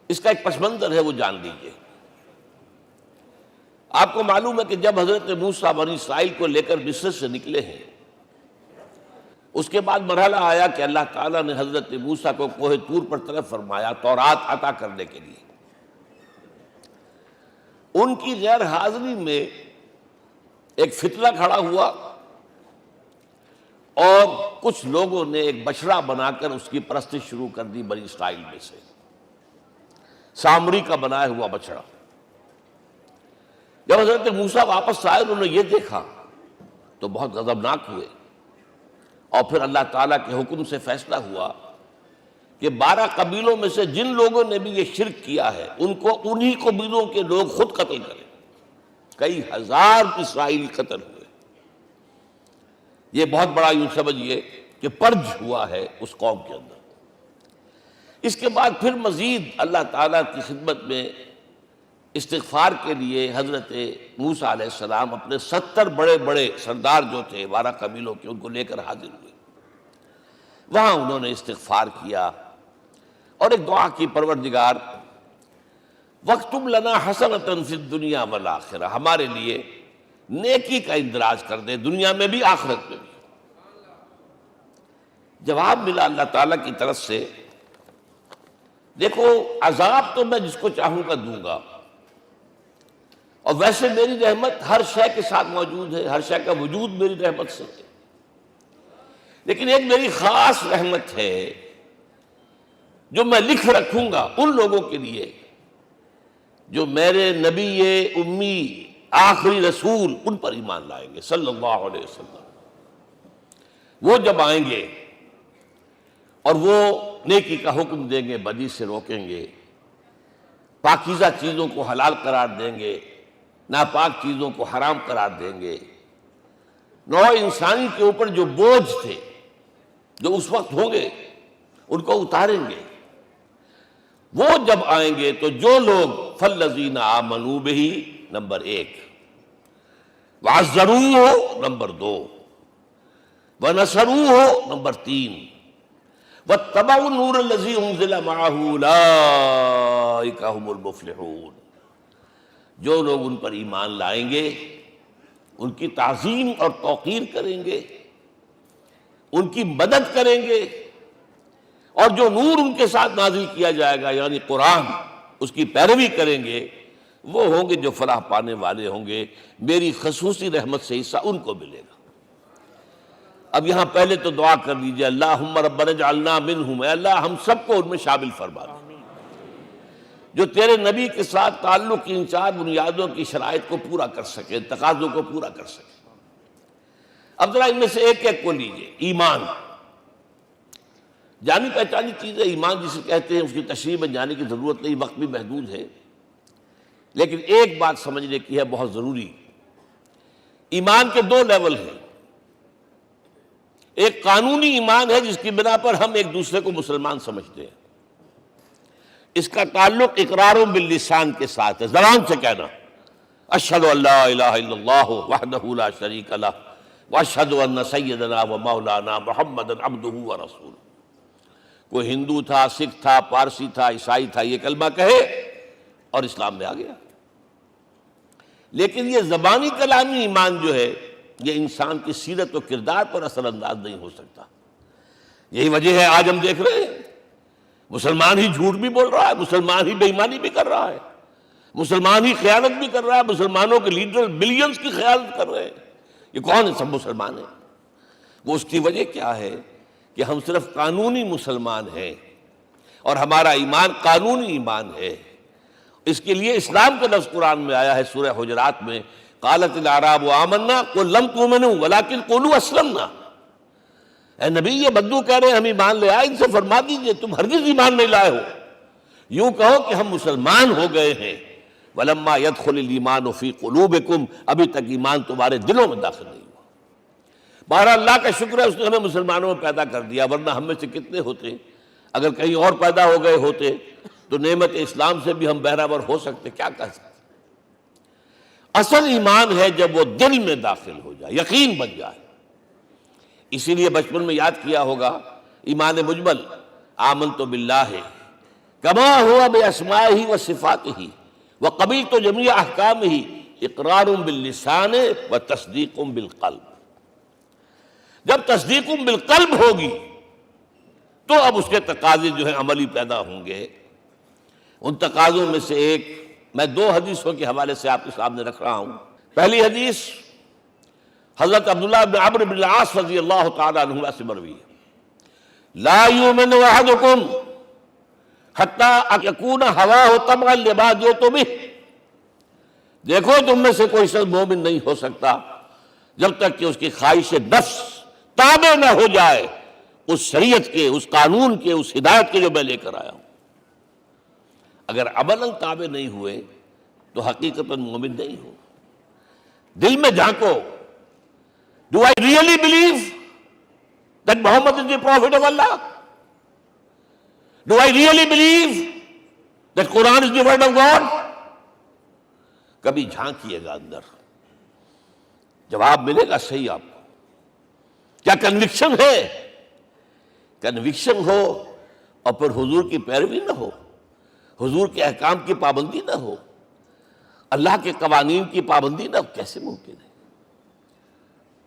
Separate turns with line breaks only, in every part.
اس کا ایک پس منظر ہے وہ جان لیجیے۔ آپ کو معلوم ہے کہ جب حضرت موسیٰ بنی اسرائیل کو لے کر مصر سے نکلے ہیں، اس کے بعد مرحلہ آیا کہ اللہ تعالیٰ نے حضرت موسیٰ کو کوہ طور پر طلب فرمایا تورات عطا کرنے کے لیے۔ ان کی غیر حاضری میں ایک فتنہ کھڑا ہوا اور کچھ لوگوں نے ایک بچڑا بنا کر اس کی پرستش شروع کر دی بنی اسرائیل میں سے، سامری کا بنایا ہوا بچڑا۔ جب حضرت موسیٰ واپس آئے انہوں نے یہ دیکھا تو بہت غضبناک ہوئے، اور پھر اللہ تعالیٰ کے حکم سے فیصلہ ہوا کہ 12 قبیلوں میں سے جن لوگوں نے بھی یہ شرک کیا ہے ان کو انہی قبیلوں کے لوگ خود قتل کریں۔ کئی ہزار اسرائیلی قتل ہوئے۔ یہ بہت بڑا یوں سمجھیے کہ پرج ہوا ہے اس قوم کے اندر۔ اس کے بعد پھر مزید اللہ تعالیٰ کی خدمت میں استغفار کے لیے حضرت موسیٰ علیہ السلام اپنے 70 بڑے بڑے سردار جو تھے 12 قبیلوں کے، ان کو لے کر حاضر ہوئے۔ وہاں انہوں نے استغفار کیا اور ایک دعا کی، پروردگار وَاكْتُبْ لَنَا حَسَنَةً فِي الدُّنْيَا وَالْآخِرَةِ، ہمارے لیے نیکی کا اندراج کر دے، دنیا میں بھی آخرت میں بھی۔ جواب ملا اللہ تعالیٰ کی طرف سے، دیکھو عذاب تو میں جس کو چاہوں گا دوں گا، اور ویسے میری رحمت ہر شے کے ساتھ موجود ہے، ہر شے کا وجود میری رحمت سے ہے، لیکن ایک میری خاص رحمت ہے جو میں لکھ رکھوں گا ان لوگوں کے لیے جو میرے نبی امی آخری رسول ان پر ایمان لائیں گے صلی اللہ علیہ وسلم۔ وہ جب آئیں گے اور وہ نیکی کا حکم دیں گے، بدی سے روکیں گے، پاکیزہ چیزوں کو حلال قرار دیں گے، ناپاک چیزوں کو حرام قرار دیں گے، نوع انسانی کے اوپر جو بوجھ تھے جو اس وقت ہوں گے ان کو اتاریں گے۔ وہ جب آئیں گے تو جو لوگ فَالَّذِينَ آمَنُوا بِهِ نمبر 1، وَعَزَّرُوهُ نمبر 2، وَنَصَرُوهُ نمبر 3، وَاتَّبَعُوا النُّورَ الَّذِي أُنزِلَ مَعَهُ أُولَٰئِكَ هُمُ الْمُفْلِحُونَ۔ جو لوگ ان پر ایمان لائیں گے، ان کی تعظیم اور توقیر کریں گے، ان کی مدد کریں گے، اور جو نور ان کے ساتھ نازل کیا جائے گا یعنی قرآن، اس کی پیروی کریں گے، وہ ہوں گے جو فلاح پانے والے ہوں گے، میری خصوصی رحمت سے حصہ ان کو ملے گا۔ اب یہاں پہلے تو دعا کر لیجئے، اللہم ربنا اجعلنا منہم، اے اللہ ہم سب کو ان میں شامل فرما دے جو تیرے نبی کے ساتھ تعلق کی ان 4 بنیادوں کی شرائط کو پورا کر سکے، تقاضوں کو پورا کر سکے۔ اب ذرا ان میں سے ایک ایک کو لیجئے۔ ایمان جانی پہچانی چیز ہے، ایمان جسے کہتے ہیں، اس کی تشریح میں جانے کی ضرورت نہیں، وقت بھی محدود ہے، لیکن ایک بات سمجھنے کی ہے بہت ضروری۔ ایمان کے 2 لیول ہیں۔ ایک قانونی ایمان ہے جس کی بنا پر ہم ایک دوسرے کو مسلمان سمجھتے ہیں، اس کا تعلق اقرار باللسان کے ساتھ ہے، زبان سے کہنا اشہد ان لا الہ الا اللہ وحدہ لا شریک لہ واشہد ان سیدنا و مولانا محمد عبدہ ورسولہ۔ کوئی ہندو تھا، سکھ تھا، پارسی تھا، عیسائی تھا، یہ کلمہ کہے اور اسلام میں آ گیا۔ لیکن یہ زبانی کلامی ایمان جو ہے یہ انسان کی سیرت و کردار پر اثر انداز نہیں ہو سکتا۔ یہی وجہ ہے آج ہم دیکھ رہے ہیں مسلمان ہی جھوٹ بھی بول رہا ہے، مسلمان ہی بے ایمانی بھی کر رہا ہے، مسلمان ہی خیانت بھی کر رہا ہے، مسلمانوں کے لیڈر بلینز کی خیانت کر رہے ہیں۔ یہ کون ہے؟ سب مسلمان ہیں۔ وہ اس کی وجہ کیا ہے کہ ہم صرف قانونی مسلمان ہیں اور ہمارا ایمان قانونی ایمان ہے۔ اس کے لیے اسلام کا لفظ قرآن میں آیا ہے سورہ حجرات میں، قالت الاعراب آمنا قل لم تؤمنوا ولکن قولوا اسلمنا۔ اے نبی یہ بدو کہہ رہے ہیں ہم ایمان لے آئے، ان سے فرما دیجئے تم ہرگز ایمان نہیں لائے ہو، یوں کہو کہ ہم مسلمان ہو گئے ہیں۔ ولما يدخل الايمان في قلوبكم، ابھی تک ایمان تمہارے دلوں میں داخل نہیں ہوا۔ بہرحال اللہ کا شکر ہے اس نے ہمیں مسلمانوں میں پیدا کر دیا، ورنہ ہم میں سے کتنے ہوتے اگر کہیں اور پیدا ہو گئے ہوتے تو نعمت اسلام سے بھی ہم بہرہور ہو سکتے، کیا کہہ سکتے۔ اصل ایمان ہے جب وہ دل میں داخل ہو جائے، یقین بن جائے۔ اسی لیے بچپن میں یاد کیا ہوگا ایمان مجمل، آمنت باللہ کما ہوا باسمائہ و صفاتہ وقبلت جمیع احکامہ اقرار باللسان و تصدیق بالقلب. جب تصدیق بالقلب ہوگی تو اب اس کے تقاضے جو ہیں عملی پیدا ہوں گے. ان تقاضوں میں سے ایک میں 2 حدیثوں کے حوالے سے آپ کے سامنے رکھ رہا ہوں. پہلی حدیث حضرت عبداللہ بن عمرو بن العاص رضی اللہ تعالیٰ عنہما سے مروی ہے. لا یؤمن احدکم حتی یکون ہواہ تبعا لما جئت بہ. دیکھو تم میں سے کوئی شخص مومن نہیں ہو سکتا جب تک کہ اس کی خواہش نفس تابع نہ ہو جائے اس شریعت کے، اس قانون کے، اس ہدایت کے جو میں لے کر آیا ہوں. اگر عملاً تابع نہیں ہوئے تو حقیقتاً مومن نہیں ہو. دل میں جھانکو. Do I really believe that Muhammad is the prophet of Allah? Do I really believe that Quran is the word of God? کبھی جھانکیے گا اندر، جواب ملے گا صحیح آپ کو. کیا کنوکشن ہے؟ کنوکشن ہو اور پھر حضور کی پیروی نہ ہو، حضور کے احکام کی پابندی نہ ہو، اللہ کے قوانین کی پابندی نہ ہو، کیسے ممکن ہے؟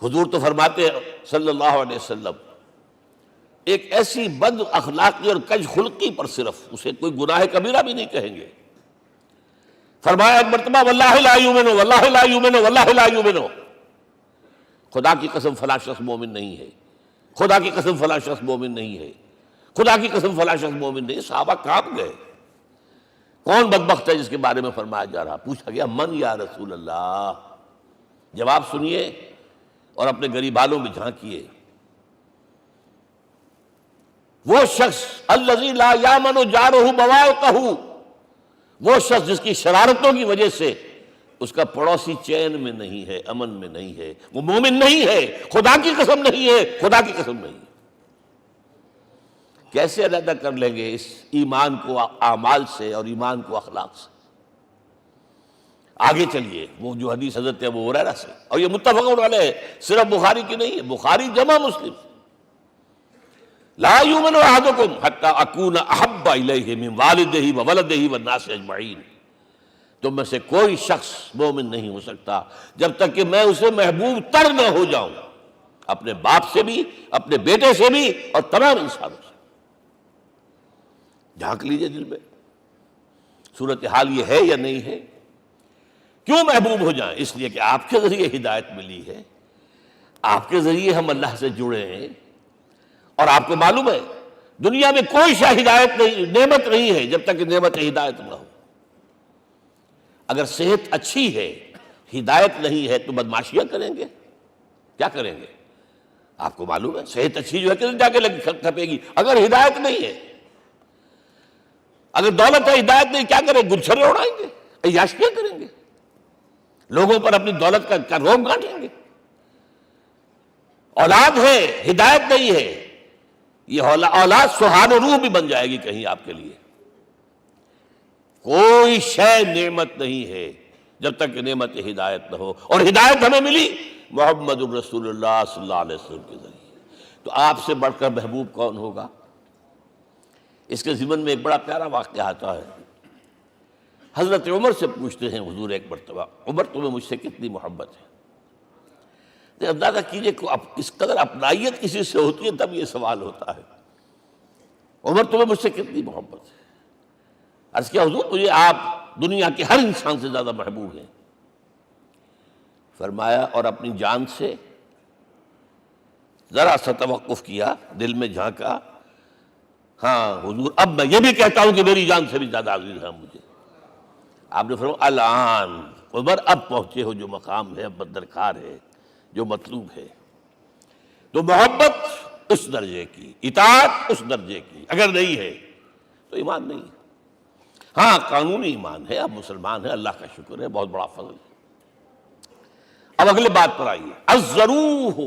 حضور تو فرماتے ہیں صلی اللہ علیہ وسلم ایک ایسی بد اخلاقی اور کج خلقی پر صرف اسے کوئی گناہ کبیرہ بھی نہیں کہیں گے. فرمایا ایک مرتبہ واللہ لا یؤمن واللہ لا یؤمن واللہ لا یؤمن، خدا کی قسم فلاں شخص مومن نہیں ہے، خدا کی قسم فلاں شخص مومن نہیں ہے، خدا کی قسم فلاں شخص مومن نہیں. صحابہ کانپ گئے. کون بدبخت ہے جس کے بارے میں فرمایا جا رہا؟ پوچھا گیا من یا رسول اللہ. جواب سنیے اور اپنے غریبانوں میں جھانکیے. وہ شخص الذی لا یامن جارہ بوائقہ، وہ شخص جس کی شرارتوں کی وجہ سے اس کا پڑوسی چین میں نہیں ہے، امن میں نہیں ہے، وہ مومن نہیں ہے، خدا کی قسم نہیں ہے، خدا کی قسم نہیں ہے. کیسے علیحدہ کر لیں گے اس ایمان کو اعمال سے اور ایمان کو اخلاق سے؟ آگے چلیے. وہ جو حدیث حضرت ابو ہریرہ سے، اور یہ متفق علیہ ہے، صرف بخاری کی نہیں ہے، بخاری جمع مسلم. لا یؤمن احدکم حتی اکون احب الیہ من والدہ وولدہ والناس اجمعین. تم میں سے کوئی شخص مومن نہیں ہو سکتا جب تک کہ میں اسے محبوب تر نہ ہو جاؤں، اپنے باپ سے بھی، اپنے بیٹے سے بھی، اور تمام انسانوں سے. جھانک لیجئے دل میں صورتحال یہ ہے یا نہیں ہے. کیوں محبوب ہو جائیں؟ اس لیے کہ آپ کے ذریعے ہدایت ملی ہے، آپ کے ذریعے ہم اللہ سے جڑے ہیں. اور آپ کو معلوم ہے دنیا میں کوئی شے ہدایت نہیں، نعمت نہیں ہے جب تک کہ نعمت ہدایت نہ ہو. اگر صحت اچھی ہے، ہدایت نہیں ہے تو بدماشیاں کریں گے. کیا کریں گے؟ آپ کو معلوم ہے صحت اچھی جو ہے کدھر جا کے کھپے گی اگر ہدایت نہیں ہے. اگر دولت ہے، ہدایت نہیں، کیا کریں؟ گلچھرے اڑائیں گے، عیاشیاں کریں گے، لوگوں پر اپنی دولت کا روب گانٹیں گے. اولاد ہے، ہدایت نہیں ہے، یہ اولاد سہان روح بھی بن جائے گی کہیں آپ کے لیے. کوئی شے نعمت نہیں ہے جب تک کہ نعمت ہدایت نہ ہو. اور ہدایت ہمیں ملی محمد الرسول اللہ صلی اللہ علیہ وسلم کے ذریعے. تو آپ سے بڑھ کر محبوب کون ہوگا؟ اس کے ضمن میں ایک بڑا پیارا واقعہ آتا ہے. حضرت عمر سے پوچھتے ہیں حضور ایک مرتبہ، عمر تمہیں مجھ سے کتنی محبت ہے؟ اندازہ کیجئے کہ اس قدر اپنائیت کسی سے ہوتی ہے تب یہ سوال ہوتا ہے. عمر تمہیں مجھ سے کتنی محبت ہے؟ عرض کیا حضور مجھے آپ دنیا کے ہر انسان سے زیادہ محبوب ہیں. فرمایا اور اپنی جان سے؟ ذرا سا توقف کیا، دل میں جھانکا. ہاں حضور اب میں یہ بھی کہتا ہوں کہ میری جان سے بھی زیادہ عزیز ہے مجھے. آپ نے فرمایا الان عمر اب پہنچے ہو جو مقام ہے، اب درکار ہے، جو مطلوب ہے. تو محبت اس درجے کی، اطاعت اس درجے کی اگر نہیں ہے تو ایمان نہیں ہے. ہاں قانونی ایمان ہے، اب مسلمان ہے، اللہ کا شکر ہے، بہت بڑا فضل ہے. اب اگلے بات پر آئیے. الضروح،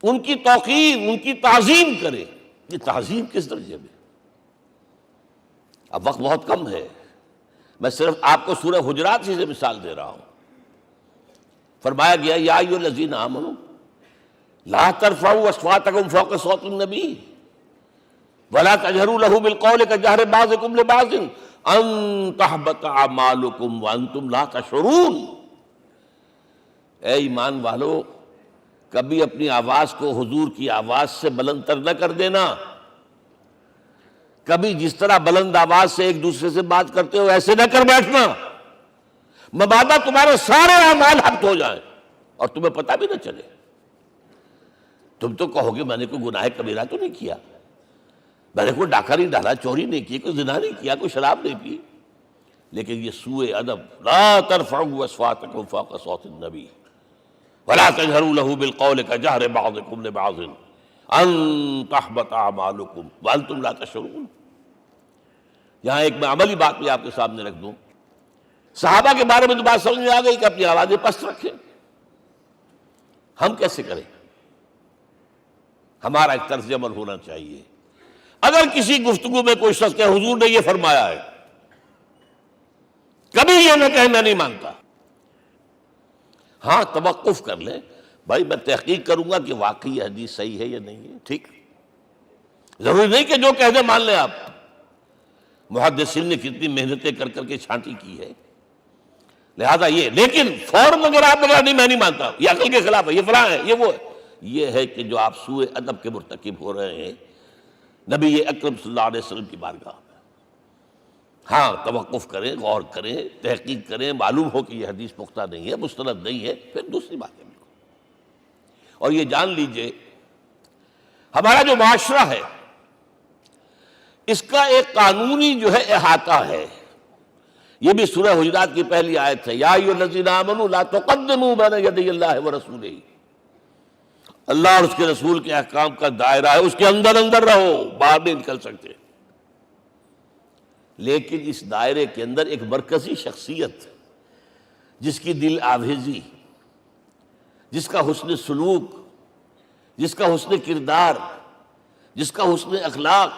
ان کی توقیر، ان کی تعظیم کرے. یہ تعظیم کس درجے میں؟ اب وقت بہت کم ہے، میں صرف آپ کو سورہ حجرات سے مثال دے رہا ہوں. فرمایا گیا یا ایھا الذین آمنوا لا ترفعوا اصواتکم فوق صوت النبی. ولا تجهروا له بالقول كجهر بعضكم لبعض ان تحبط اعمالكم وانتم لا تشعرون۔ اے ایمان والو، کبھی اپنی آواز کو حضور کی آواز سے بلند تر نہ کر دینا۔ کبھی جس طرح بلند آواز سے ایک دوسرے سے بات کرتے ہو ایسے نہ کر بیٹھنا، مبادا تمہارے سارے اعمال حبط ہو جائیں اور تمہیں پتہ بھی نہ چلے۔ تم تو کہو گے میں نے کوئی گناہ کبیرہ تو نہیں کیا، میں نے کوئی ڈاکہ نہیں ڈالا، چوری نہیں کی، کوئی زنا نہیں کیا، کوئی شراب نہیں پی، لیکن یہ سوء ادب، لا ترفعوا اصواتکم فوق صوت النبی ولا تجهروا له بالقول كجهر بعضكم لبعض ان تحبط اعمالكم وانتم لا تشعرون۔ یہاں ایک میں عملی بات بھی آپ کے سامنے رکھ دوں، صحابہ کے بارے میں تو بات سمجھ میں آ گئی کہ اپنی آوازیں پست رکھیں۔ ہم کیسے کریں؟ ہمارا ایک طرز عمل ہونا چاہیے۔ اگر کسی گفتگو میں کوئی شخص کہ حضور نے یہ فرمایا ہے، کبھی یہ نہ کہے میں نہیں مانتا، ہاں توقف کر لیں، بھائی میں تحقیق کروں گا کہ واقعی یہ حدیث صحیح ہے یا نہیں ہے، ٹھیک، ضروری نہیں کہ جو کہہ دیں مان لیں آپ۔ محدثین نے کتنی محنتیں کر کر کے چھانٹی کی ہے، لہذا یہ، لیکن فوراً اگر آپ لگا نہیں میں نہیں مانتا، یہ عقل کے خلاف ہے، یہ فلاں ہے، یہ وہ ہے، یہ ہے کہ جو آپ سوء ادب کے مرتکب ہو رہے ہیں نبی اکرم صلی اللہ علیہ وسلم کی بارگاہ میں۔ ہاں توقف کریں، غور کریں، تحقیق کریں، معلوم ہو کہ یہ حدیث پختہ نہیں ہے، مستند نہیں ہے، پھر دوسری بات ہے۔ اور یہ جان لیجئے ہمارا جو معاشرہ ہے اس کا ایک قانونی جو ہے احاطہ ہے۔ یہ بھی سورہ حجرات کی پہلی آیت ہے، یا ایھا الذین آمنوا لا تقدموا بین یدی اللہ ورسولہ۔ اللہ اور اس کے رسول کے احکام کا دائرہ ہے، اس کے اندر اندر رہو، باہر نہیں نکل سکتے۔ لیکن اس دائرے کے اندر ایک مرکزی شخصیت جس کی دل آویزی، جس کا حسن سلوک، جس کا حسن کردار، جس کا حسن اخلاق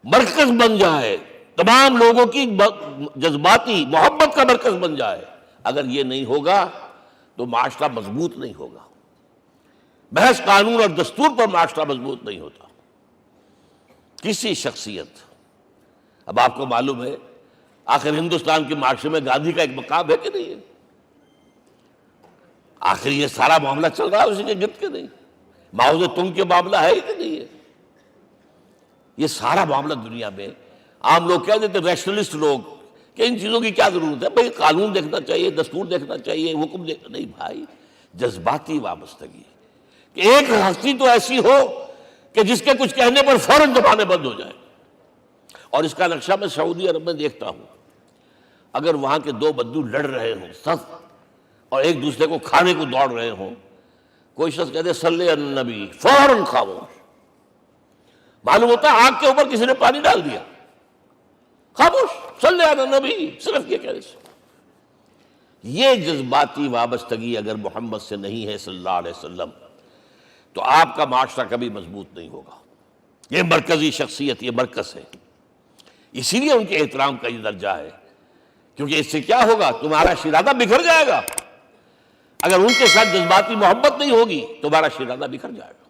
مرکز بن جائے، تمام لوگوں کی جذباتی محبت کا مرکز بن جائے، اگر یہ نہیں ہوگا تو معاشرہ مضبوط نہیں ہوگا۔ محض قانون اور دستور پر معاشرہ مضبوط نہیں ہوتا۔ کسی شخصیت، اب آپ کو معلوم ہے آخر ہندوستان کے معاشرے میں گاندھی کا ایک مقام ہے کہ نہیں ہے؟ آخر یہ سارا معاملہ چل رہا ہے اسی کے گرد کے نہیں؟ ماؤ زے تنگ کے معاملہ ہے کہ نہیں ہے؟ یہ سارا معاملہ دنیا میں عام لوگ کہہ دیتے، ریشنلسٹ لوگ، کہ ان چیزوں کی کیا ضرورت ہے، بھئی قانون دیکھنا چاہیے، دستور دیکھنا چاہیے، حکم دیکھنا، نہیں بھائی، جذباتی وابستگی، کہ ایک ہستی تو ایسی ہو کہ جس کے کچھ کہنے پر فوراً زبانیں بند ہو جائیں۔ اور اس کا نقشہ میں سعودی عرب میں دیکھتا ہوں، اگر وہاں کے دو بدو لڑ رہے ہوں صف اور ایک دوسرے کو کھانے کو دوڑ رہے ہوں، کوئی شخص کہتے صلی علی النبی، فوراً خاموش۔ معلوم ہوتا ہے آگ کے اوپر کسی نے پانی ڈال دیا، خاموش، صلی علی النبی، صرف یہ کہنے سے۔ یہ جذباتی وابستگی اگر محمد سے نہیں ہے صلی اللہ علیہ وسلم تو آپ کا معاشرہ کبھی مضبوط نہیں ہوگا۔ یہ مرکزی شخصیت، یہ مرکز ہے، اسی لیے ان کے احترام کا یہ درجہ ہے، کیونکہ اس سے کیا ہوگا، تمہارا شیرازہ بکھر جائے گا۔ اگر ان کے ساتھ جذباتی محبت نہیں ہوگی تمہارا شیرازہ بکھر جائے گا۔